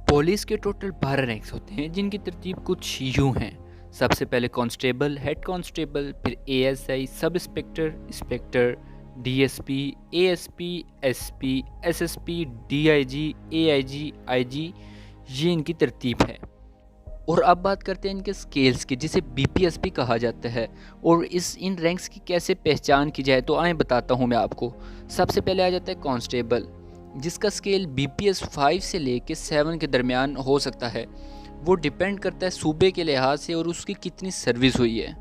Police के total 12 ranks होते हैं जिनकी तरतीब कुछ यूँ हैं। सबसे पहले कांस्टेबल, हेड कांस्टेबल, फिर ASI, sub inspector, inspector, DSP, ASP, SP, SSP, DIG, AIG, IG, ये इनकी तरतीब है। और अब बात करते हैं इनके स्केल्स की जिसे बीपीएस भी कहा जाता है। और इन रैंक्स की कैसे पहचान की जाए तो आए बताता हूँ मैं आपको। सबसे पहले आ जाता है कांस्टेबल, जिसका स्केल बीपीएस 5 से लेके 7 के दरमियान हो सकता है। वो डिपेंड करता है सूबे के लिहाज से और उसकी कितनी सर्विस हुई है।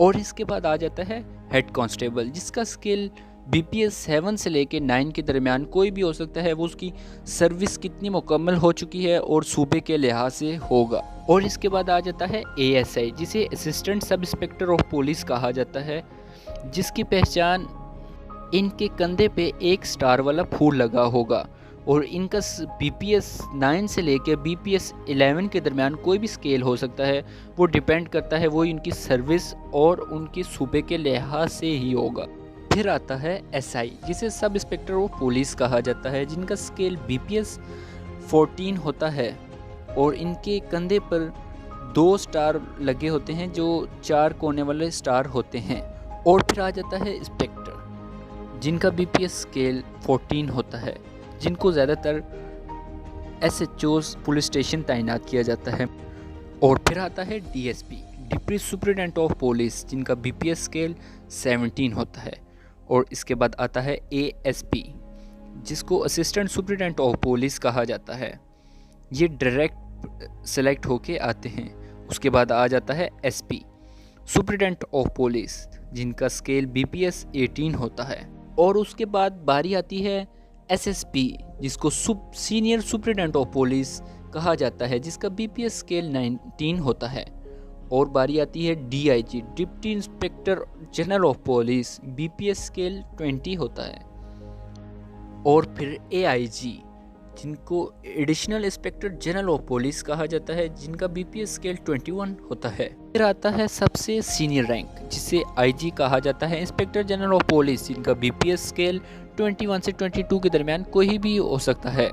और इसके बाद आ जाता है हेड कांस्टेबल, जिसका स्केल बीपीएस 7 से लेके 9 के दरमियान कोई भी हो सकता है। वो उसकी सर्विस कितनी मुकम्मल हो चुकी है और सूबे के लिहाज से होगा। और इसके बाद आ जाता है एएसआई, जिसे assistant sub inspector of police कहा जाता है, जिसकी पहचान इनके कंधे पे एक स्टार वाला फूल लगा होगा। और इनका बीपीएस 9 से लेकर बीपीएस 11 के दरमियान कोई भी स्केल हो सकता है। वो डिपेंड करता है वो इनकी सर्विस और उनके सूबे के लिहाज से ही होगा। फिर आता है एसआई, जिसे सब इंस्पेक्टर ऑफ पुलिस कहा जाता है, जिनका स्केल बीपीएस 14 होता है। और इनके कंधे पर 2 स्टार लगे होते हैं जो 4 कोने वाले स्टार होते हैं। और फिर आ जाता है इंस्पेक्टर, जिनका बीपीएस स्केल 14 होता है, जिनको ज़्यादातर एसएचओस पुलिस स्टेशन तैनात किया जाता है। और फिर आता है DSP, deputy superintendent of police, जिनका बीपीएस स्केल 17 होता है। और इसके बाद आता है एएसपी, जिसको असिस्टेंट सुपरिटेंडेंट ऑफ पुलिस कहा जाता है। ये डायरेक्ट सेलेक्ट होके आते हैं। उसके बाद आ जाता है एसपी, सुपरिटेंडेंट ऑफ पुलिस, जिनका स्केल बीपीएस 18 होता है। और उसके बाद बारी आती है एसएसपी, जिसको सीनियर सुपरिटेंडेंट ऑफ पुलिस कहा जाता है, जिसका बीपीएस स्केल 19 होता है। और बारी आती है DIG, deputy inspector general of police, BPS scale 20 होता है। और फिर एआईजी, जिनको additional inspector general of police कहा जाता है, जिनका बीपीएस स्केल 21 होता है। फिर आता है सबसे सीनियर रैंक, जिसे आईजी कहा जाता है, इंस्पेक्टर जनरल ऑफ पुलिस, जिनका बीपीएस स्केल 21 से 22 के दरमियान कोई भी हो सकता है।